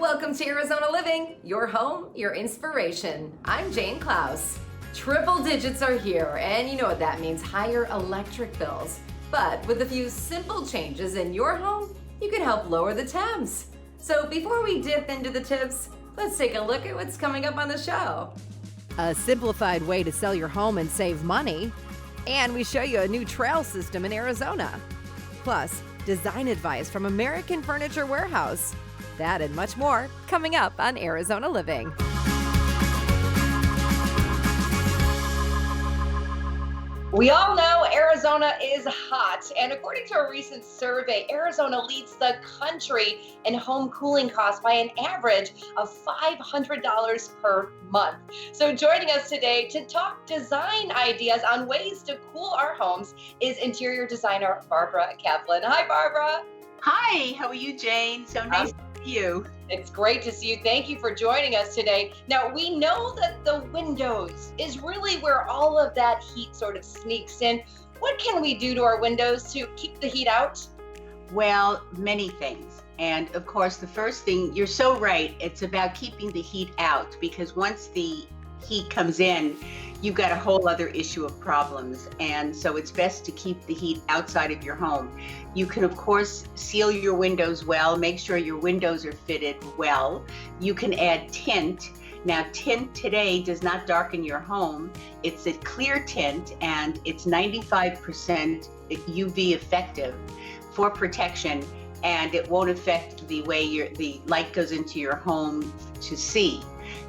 Welcome to Arizona Living, your home, your inspiration. I'm Jane Klaus. Triple digits are here, and you know what that means, higher electric bills. But with a few simple changes in your home, you can help lower the temps. So before we dip into the tips, let's take a look at what's coming up on the show. A simplified way to sell your home and save money. And we show you a new trail system in Arizona. Plus, design advice from American Furniture Warehouse. That and much more coming up on Arizona Living. We all know Arizona is hot, and according to a recent survey, Arizona leads the country in home cooling costs by an average of $500 per month. So joining us today to talk design ideas on ways to cool our homes is interior designer Barbara Kaplan. Hi, Barbara. Hi, how are you, Jane? So nice to see you. It's great to see you. Thank you for joining us today. Now, we know that the windows is really where all of that heat sort of sneaks in. What can we do to our windows to keep the heat out? Well, many things. And of course, the first thing, you're so right, it's about keeping the heat out, because once the heat comes in, you've got a whole other issue of problems. And so it's best to keep the heat outside of your home. You can, of course, seal your windows well, make sure your windows are fitted well. You can add tint. Now, tint today does not darken your home. It's a clear tint, and it's 95% UV effective for protection, and it won't affect the way the light goes into your home to see.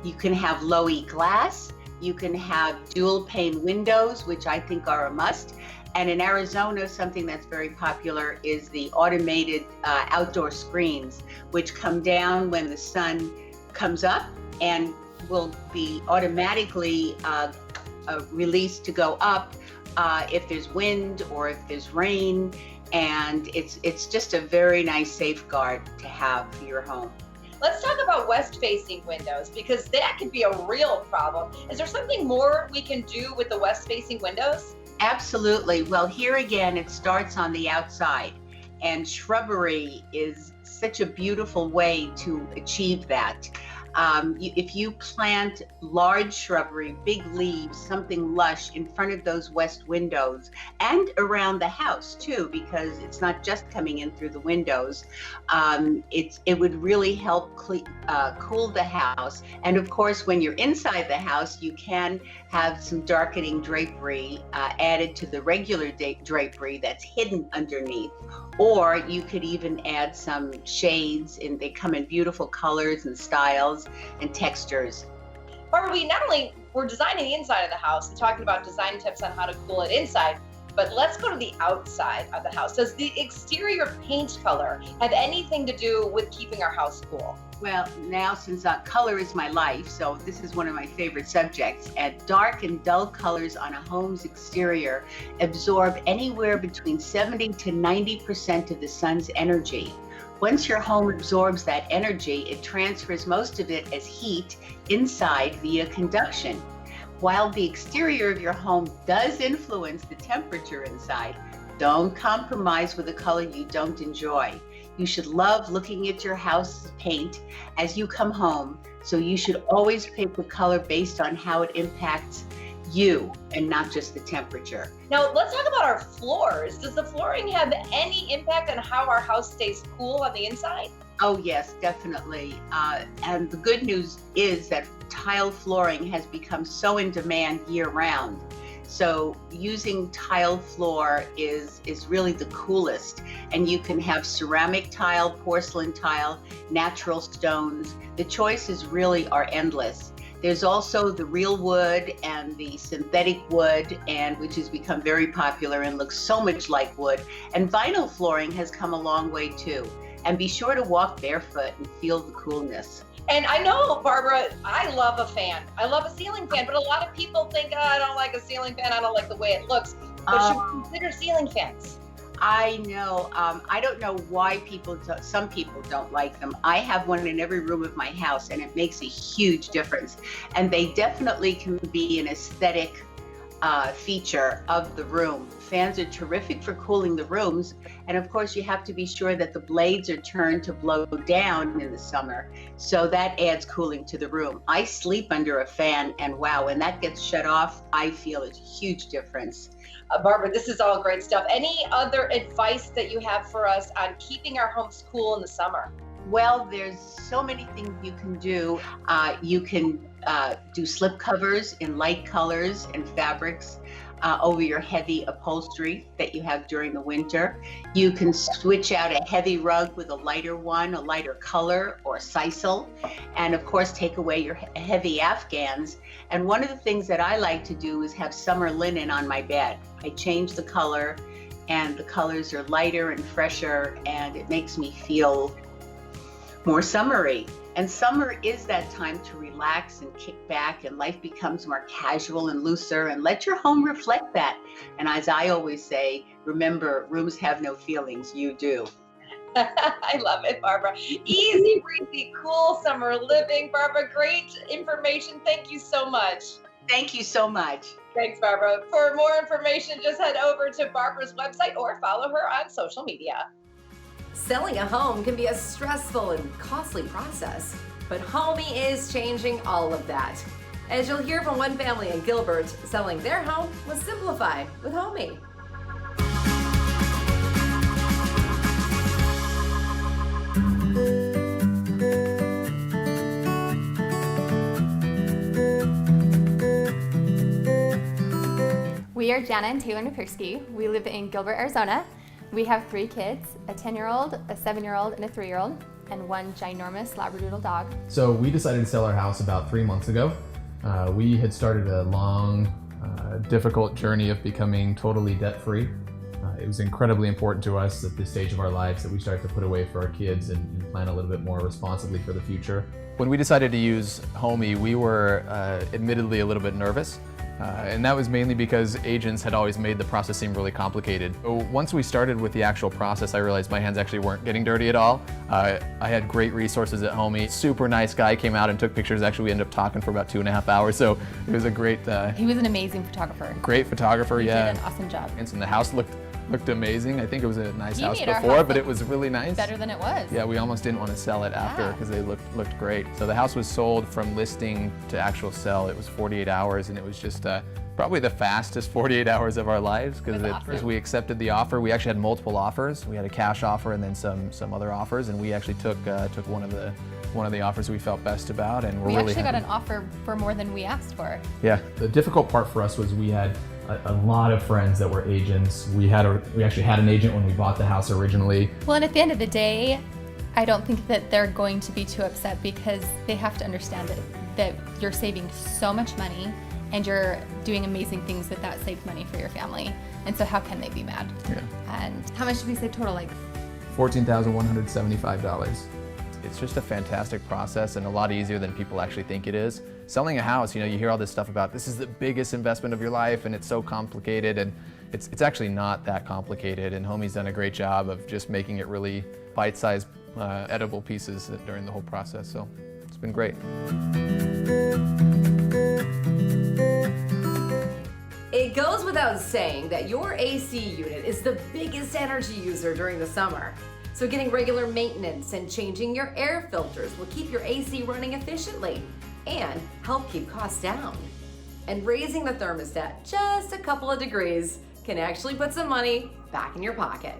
You can have low E glass. You can have dual pane windows, which I think are a must. And in Arizona, something that's very popular is the automated outdoor screens, which come down when the sun comes up and will be automatically released to go up if there's wind or if there's rain. And it's just a very nice safeguard to have for your home. Let's talk about west-facing windows, because that could be a real problem. Is there something more we can do with the west-facing windows? Absolutely. Well, here again, it starts on the outside, and shrubbery is such a beautiful way to achieve that. If you plant large shrubbery, big leaves, something lush in front of those west windows and around the house too, because it's not just coming in through the windows, it would really help cool the house. And of course, when you're inside the house, you can have some darkening drapery added to the regular drapery that's hidden underneath. Or you could even add some shades, and they come in beautiful colors and styles and textures. Barbara, we're designing the inside of the house and talking about design tips on how to cool it inside, but let's go to the outside of the house. Does the exterior paint color have anything to do with keeping our house cool? Well, now since color is my life, so this is one of my favorite subjects, and dark and dull colors on a home's exterior absorb anywhere between 70 to 90% of the sun's energy. Once your home absorbs that energy, it transfers most of it as heat inside via conduction. While the exterior of your home does influence the temperature inside, don't compromise with a color you don't enjoy. You should love looking at your house's paint as you come home, so you should always pick the color based on how it impacts you and not just the temperature. Now, let's talk about our floors. Does the flooring have any impact on how our house stays cool on the inside? Oh yes, definitely. And the good news is that tile flooring has become so in demand year round. So using tile floor is really the coolest. And you can have ceramic tile, porcelain tile, natural stones. The choices really are endless. There's also the real wood and the synthetic wood, and which has become very popular and looks so much like wood. And vinyl flooring has come a long way too. And be sure to walk barefoot and feel the coolness. And I know, Barbara, I love a fan. I love a ceiling fan, but a lot of people think, I don't like a ceiling fan. I don't like the way it looks. But should we consider ceiling fans? I know. I don't know why some people don't like them. I have one in every room of my house, and it makes a huge difference. And they definitely can be an aesthetic feature of the room. Fans are terrific for cooling the rooms, and of course you have to be sure that the blades are turned to blow down in the summer, so that adds cooling to the room. I sleep under a fan, and wow, when that gets shut off, I feel a huge difference. Barbara, this is all great stuff. Any other advice that you have for us on keeping our homes cool in the summer? Well, there's so many things you can do. You can do slip covers in light colors and fabrics over your heavy upholstery that you have during the winter. You can switch out a heavy rug with a lighter one, a lighter color or sisal, and of course take away your heavy Afghans. And one of the things that I like to do is have summer linen on my bed. I change the color, and the colors are lighter and fresher, and it makes me feel more summery. And summer is that time to relax and kick back, and life becomes more casual and looser, and let your home reflect that. And as I always say, remember, rooms have no feelings, you do. I love it, Barbara. Easy, breezy, cool summer living. Barbara, great information. Thank you so much. Thank you so much. Thanks, Barbara. For more information, just head over to Barbara's website or follow her on social media. Selling a home can be a stressful and costly process, but Homey is changing all of that. As you'll hear from one family in Gilbert, selling their home was simplified with Homey. We are Jana and Taylor Napirsky. We live in Gilbert, Arizona. We have 3 kids, a 10-year-old, a 7-year-old, and a 3-year-old, and one ginormous Labradoodle dog. So we decided to sell our house about 3 months ago. We had started a long, difficult journey of becoming totally debt-free. It was incredibly important to us at this stage of our lives that we start to put away for our kids and plan a little bit more responsibly for the future. When we decided to use Homey, we were admittedly a little bit nervous. And that was mainly because agents had always made the process seem really complicated. So once we started with the actual process, I realized my hands actually weren't getting dirty at all. I had great resources at Homey. Super nice guy came out and took pictures. Actually, we ended up talking for about 2.5 hours, so it was a great... He was an amazing photographer. Great photographer, yeah. He did an awesome job. And the house looked amazing. I think it was a nice house before, but it was really nice. Better than it was. Yeah, we almost didn't want to sell it after because they looked great. So the house was sold from listing to actual sell. It was 48 hours, and it was just probably the fastest 48 hours of our lives because as we accepted the offer, we actually had multiple offers. We had a cash offer and then some other offers, and we actually took one of the offers we felt best about, and we really actually got an offer for more than we asked for. Yeah, the difficult part for us was we had a lot of friends that were agents. We actually had an agent when we bought the house originally. Well, and at the end of the day, I don't think that they're going to be too upset because they have to understand that you're saving so much money and you're doing amazing things with that saved money for your family. And so how can they be mad? Yeah. And how much did we save total? Like $14,175. It's just a fantastic process and a lot easier than people actually think it is. Selling a house, you hear all this stuff about this is the biggest investment of your life and it's so complicated, and it's actually not that complicated, and Homey's done a great job of just making it really bite-sized, edible pieces during the whole process, so it's been great. It goes without saying that your AC unit is the biggest energy user during the summer. So getting regular maintenance and changing your air filters will keep your AC running efficiently and help keep costs down. And raising the thermostat just a couple of degrees can actually put some money back in your pocket.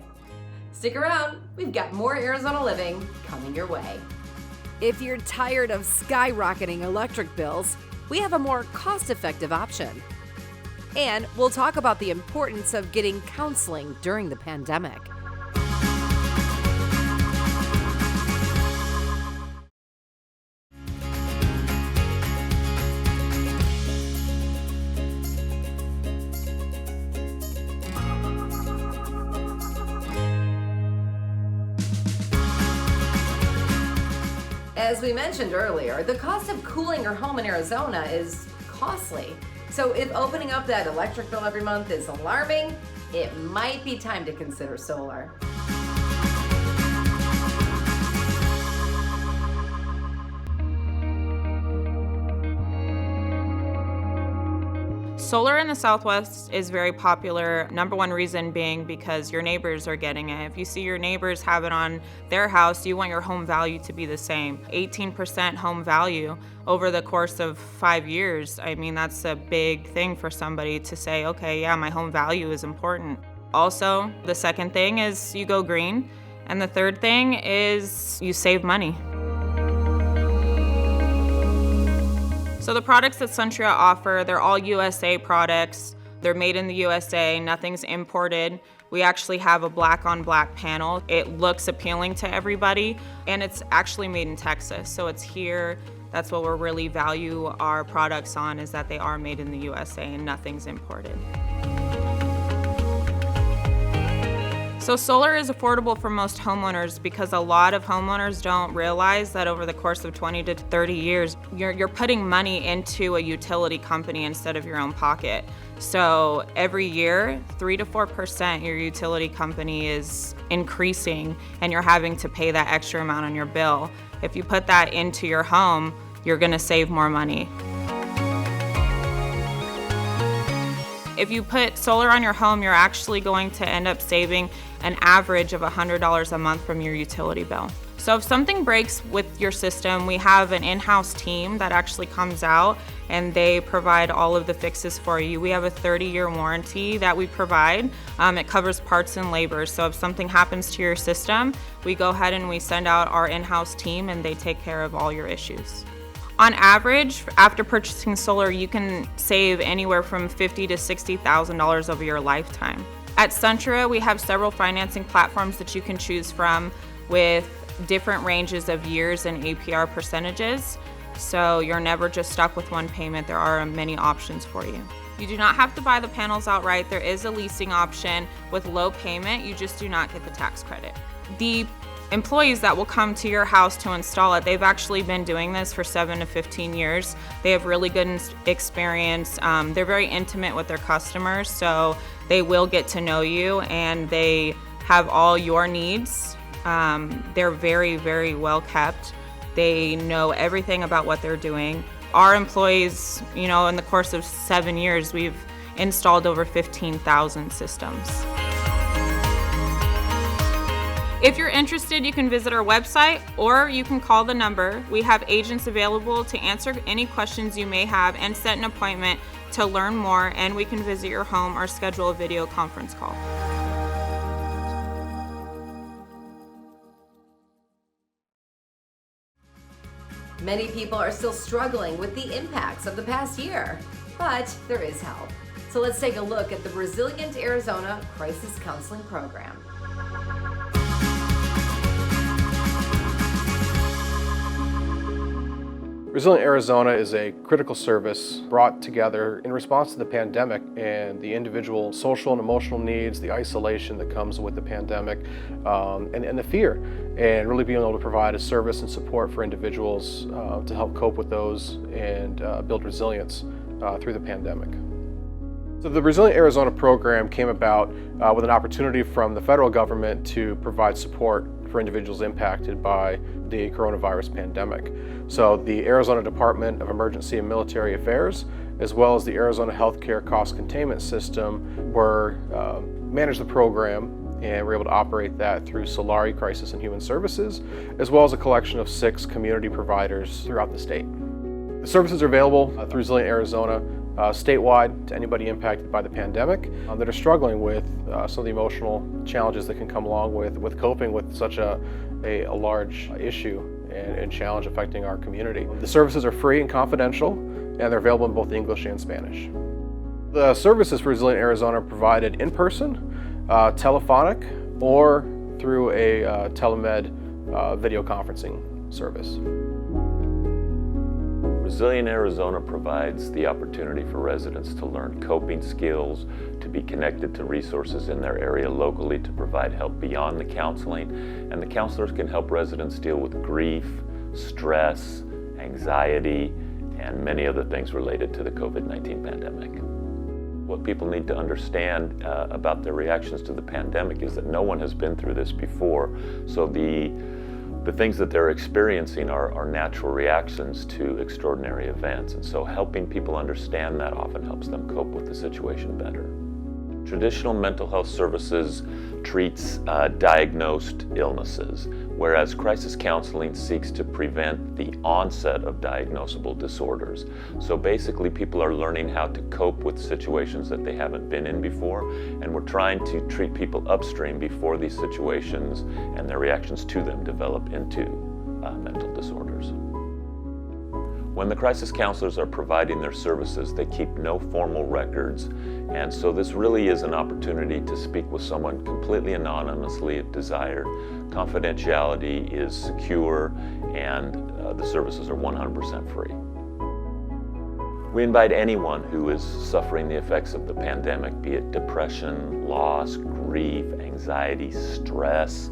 Stick around, we've got more Arizona Living coming your way. If you're tired of skyrocketing electric bills, we have a more cost-effective option. And we'll talk about the importance of getting counseling during the pandemic. As we mentioned earlier, the cost of cooling your home in Arizona is costly. So if opening up that electric bill every month is alarming, it might be time to consider solar. Solar in the Southwest is very popular. Number one reason being because your neighbors are getting it. If you see your neighbors have it on their house, you want your home value to be the same. 18% home value over the course of 5 years. I mean, that's a big thing for somebody to say, okay, yeah, my home value is important. Also, the second thing is you go green. And the third thing is you save money. So the products that Suntria offer, they're all USA products. They're made in the USA, nothing's imported. We actually have a black on black panel. It looks appealing to everybody, and it's actually made in Texas. So it's here. That's what we really value our products on, is that they are made in the USA and nothing's imported. So solar is affordable for most homeowners because a lot of homeowners don't realize that over the course of 20 to 30 years, you're putting money into a utility company instead of your own pocket. So every year, 3 to 4% your utility company is increasing, and you're having to pay that extra amount on your bill. If you put that into your home, you're gonna save more money. If you put solar on your home, you're actually going to end up saving an average of $100 a month from your utility bill. So if something breaks with your system, we have an in-house team that actually comes out and they provide all of the fixes for you. We have a 30-year warranty that we provide. It covers parts and labor. So if something happens to your system, we go ahead and we send out our in-house team and they take care of all your issues. On average, after purchasing solar, you can save anywhere from $50,000 to $60,000 over your lifetime. At Suntria, we have several financing platforms that you can choose from with different ranges of years and APR percentages. So you're never just stuck with one payment. There are many options for you. You do not have to buy the panels outright. There is a leasing option with low payment. You just do not get the tax credit. The employees that will come to your house to install it, they've actually been doing this for 7 to 15 years. They have really good experience. They're very intimate with their customers, so they will get to know you and they have all your needs. They're very, very well kept. They know everything about what they're doing. Our employees, in the course of 7 years, we've installed over 15,000 systems. If you're interested, you can visit our website or you can call the number. We have agents available to answer any questions you may have and set an appointment to learn more, and we can visit your home or schedule a video conference call. Many people are still struggling with the impacts of the past year, but there is help. So let's take a look at the Resilient Arizona Crisis Counseling Program. Resilient Arizona is a critical service brought together in response to the pandemic and the individual social and emotional needs, the isolation that comes with the pandemic, and the fear, and really being able to provide a service and support for individuals to help cope with those and build resilience through the pandemic. So the Resilient Arizona program came about with an opportunity from the federal government to provide support for individuals impacted by the coronavirus pandemic. So the Arizona Department of Emergency and Military Affairs, as well as the Arizona Healthcare Cost Containment System, managed the program, and we're able to operate that through Solari Crisis and Human Services, as well as a collection of 6 community providers throughout the state. The services are available through Resilient Arizona statewide to anybody impacted by the pandemic that are struggling with some of the emotional challenges that can come along with coping with such a large issue and challenge affecting our community. The services are free and confidential, and they're available in both English and Spanish. The services for Resilient Arizona are provided in person, telephonic, or through a telemed video conferencing service. Resilient Arizona provides the opportunity for residents to learn coping skills, to be connected to resources in their area locally to provide help beyond the counseling, and the counselors can help residents deal with grief, stress, anxiety, and many other things related to the COVID-19 pandemic. What people need to understand about their reactions to the pandemic is that no one has been through this before, so the The things that they're experiencing are natural reactions to extraordinary events, and so helping people understand that often helps them cope with the situation better. Traditional mental health services treats diagnosed illnesses, whereas crisis counseling seeks to prevent the onset of diagnosable disorders. So basically, people are learning how to cope with situations that they haven't been in before, and we're trying to treat people upstream before these situations and their reactions to them develop into mental disorders. When the crisis counselors are providing their services, they keep no formal records, and so this really is an opportunity to speak with someone completely anonymously if desired. Confidentiality is secure, and the services are 100% free. We invite anyone who is suffering the effects of the pandemic, be it depression, loss, grief, anxiety, stress,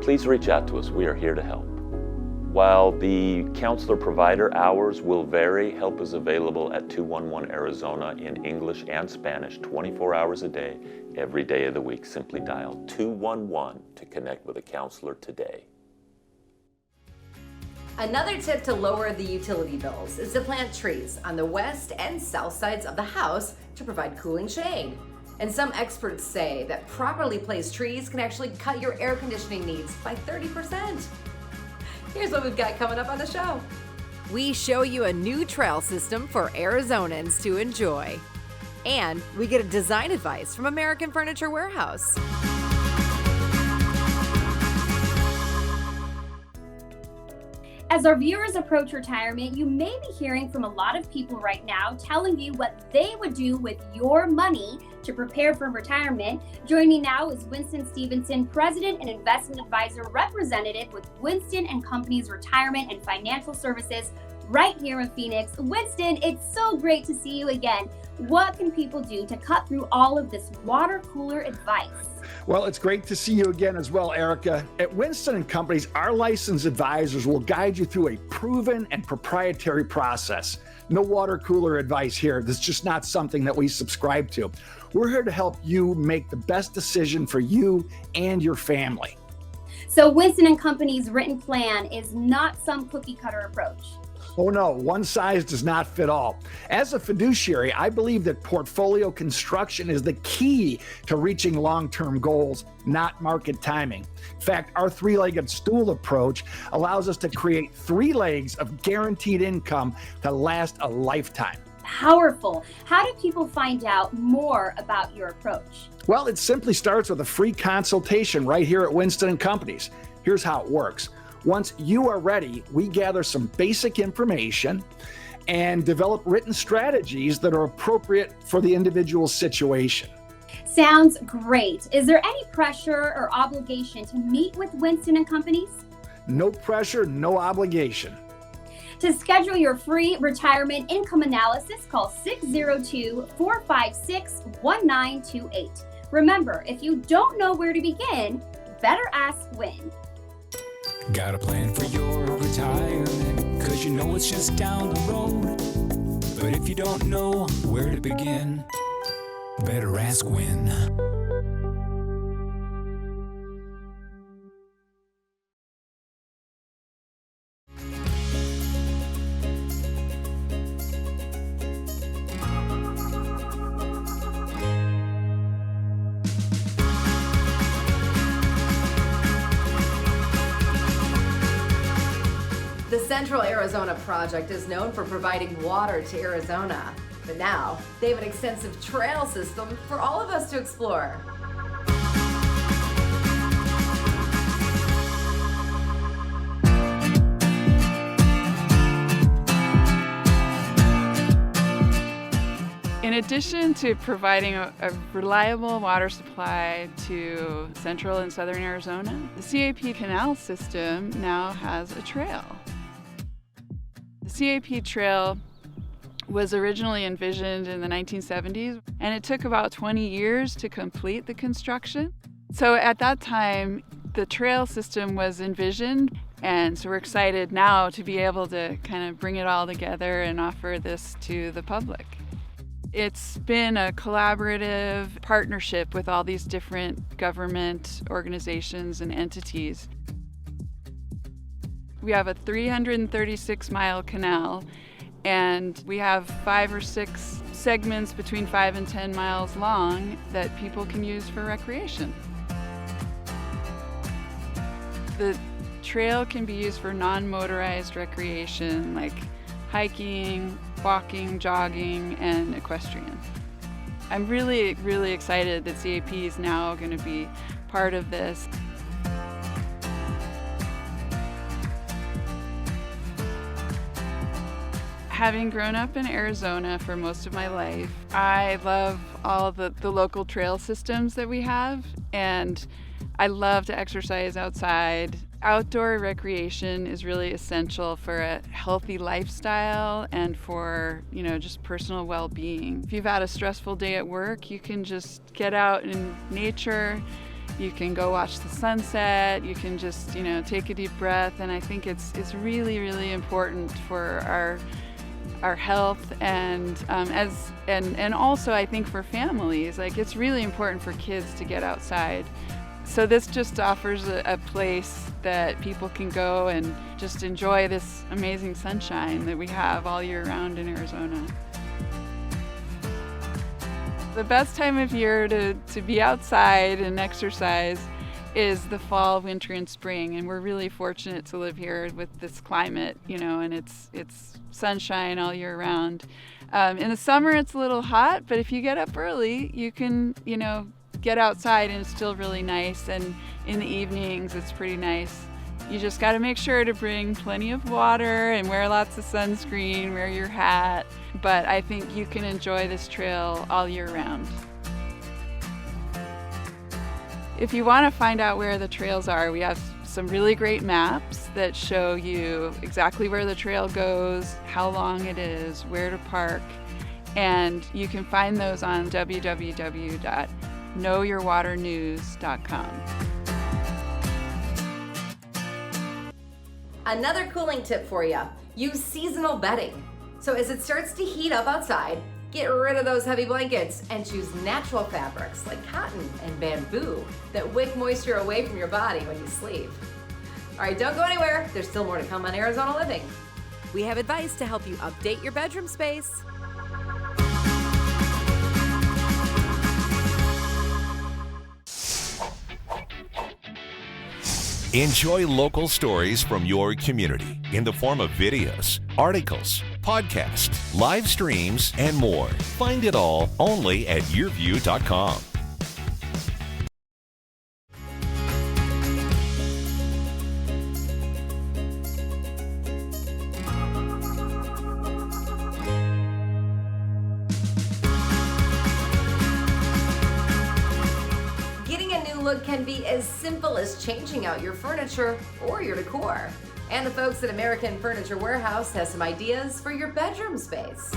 please reach out to us. We are here to help. While the counselor provider hours will vary, help is available at 211 Arizona in English and Spanish 24 hours a day, every day of the week. Simply dial 211 to connect with a counselor today. Another tip to lower the utility bills is to plant trees on the west and south sides of the house to provide cooling shade. And some experts say that properly placed trees can actually cut your air conditioning needs by 30%. Here's what we've got coming up on the show. We show you a new trail system for Arizonans to enjoy. And we get a design advice from American Furniture Warehouse. As our viewers approach retirement, you may be hearing from a lot of people right now telling you what they would do with your money to prepare for retirement. Joining me now is Winston Stevenson, President and Investment Advisor Representative with Winston & Company's Retirement and Financial Services right here in Phoenix. Winston, it's so great to see you again. What can people do to cut through all of this water cooler advice? Well, it's great to see you again as well, Erica. At Winston & Company's, our licensed advisors will guide you through a proven and proprietary process. No water cooler advice here. This is just not something that we subscribe to. We're here to help you make the best decision for you and your family. So Winston & Company's written plan is not some cookie cutter approach. Oh no, one size does not fit all. As a fiduciary, I believe that portfolio construction is the key to reaching long-term goals, not market timing. In fact, our three-legged stool approach allows us to create 3 legs of guaranteed income to last a lifetime. Powerful. How do people find out more about your approach? Well, it simply starts with a free consultation right here at Winston & Company's. Here's how it works. Once you are ready, we gather some basic information and develop written strategies that are appropriate for the individual situation. Sounds great. Is there any pressure or obligation to meet with Winston & Company's? No pressure, no obligation. To schedule your free retirement income analysis, call 602-456-1928. Remember, if you don't know where to begin, better ask Win. Got a plan for your retirement, 'cause you know it's just down the road. But if you don't know where to begin, better ask Win. The Central Arizona Project is known for providing water to Arizona, but now they have an extensive trail system for all of us to explore. In addition to providing a reliable water supply to central and southern Arizona, the CAP canal system now has a trail. The CAP trail was originally envisioned in the 1970s, and it took about 20 years to complete the construction. So at that time, the trail system was envisioned, and so we're excited now to be able to kind of bring it all together and offer this to the public. It's been a collaborative partnership with all these different government organizations and entities. We have a 336-mile canal, and we have 5 or 6 segments between 5 and 10 miles long that people can use for recreation. The trail can be used for non-motorized recreation like hiking, walking, jogging, and equestrian. I'm really, really excited that CAP is now going to be part of this. Having grown up in Arizona for most of my life, I love all the local trail systems that we have, and I love to exercise outside. Outdoor recreation is really essential for a healthy lifestyle and for, just personal well-being. If you've had a stressful day at work, you can just get out in nature. You can go watch the sunset. You can just, take a deep breath. And I think it's really, really important for our health and also I think for families. Like, it's really important for kids to get outside. So this just offers a place that people can go and just enjoy this amazing sunshine that we have all year round in Arizona. The best time of year to be outside and exercise is the fall, winter, and spring, and we're really fortunate to live here with this climate, and it's sunshine all year round. In the summer it's a little hot, but if you get up early, you can, get outside and it's still really nice, and in the evenings it's pretty nice. You just got to make sure to bring plenty of water and wear lots of sunscreen, wear your hat, but I think you can enjoy this trail all year round. If you want to find out where the trails are, we have some really great maps that show you exactly where the trail goes, how long it is, where to park, and you can find those on www.knowyourwaternews.com. Another cooling tip for you, use seasonal bedding. So as it starts to heat up outside, get rid of those heavy blankets and choose natural fabrics like cotton and bamboo that wick moisture away from your body when you sleep. All right, don't go anywhere. There's still more to come on Arizona Living. We have advice to help you update your bedroom space. Enjoy local stories from your community in the form of videos, articles, podcasts, live streams, and more. Find it all only at yourview.com. Look can be as simple as changing out your furniture or your decor. And the folks at American Furniture Warehouse has some ideas for your bedroom space.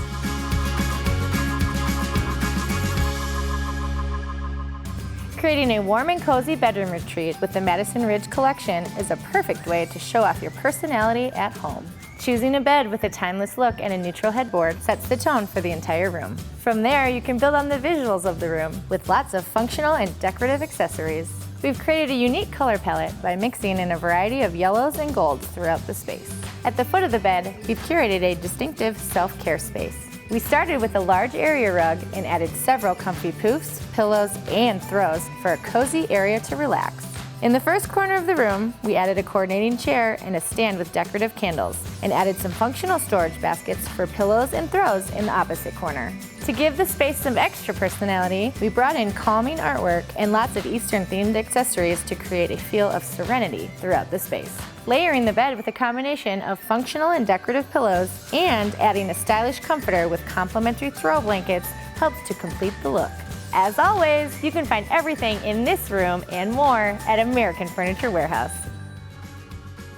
Creating a warm and cozy bedroom retreat with the Madison Ridge collection is a perfect way to show off your personality at home. Choosing a bed with a timeless look and a neutral headboard sets the tone for the entire room. From there, you can build on the visuals of the room with lots of functional and decorative accessories. We've created a unique color palette by mixing in a variety of yellows and golds throughout the space. At the foot of the bed, we've curated a distinctive self-care space. We started with a large area rug and added several comfy poofs, pillows, and throws for a cozy area to relax. In the first corner of the room, we added a coordinating chair and a stand with decorative candles, and added some functional storage baskets for pillows and throws in the opposite corner. To give the space some extra personality, we brought in calming artwork and lots of Eastern-themed accessories to create a feel of serenity throughout the space. Layering the bed with a combination of functional and decorative pillows and adding a stylish comforter with complementary throw blankets helps to complete the look. As always, you can find everything in this room and more at American Furniture Warehouse.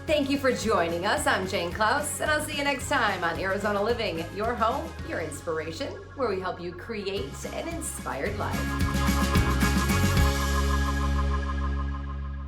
Thank you for joining us. I'm Jane Klaus, and I'll see you next time on Arizona Living, your home, your inspiration, where we help you create an inspired life.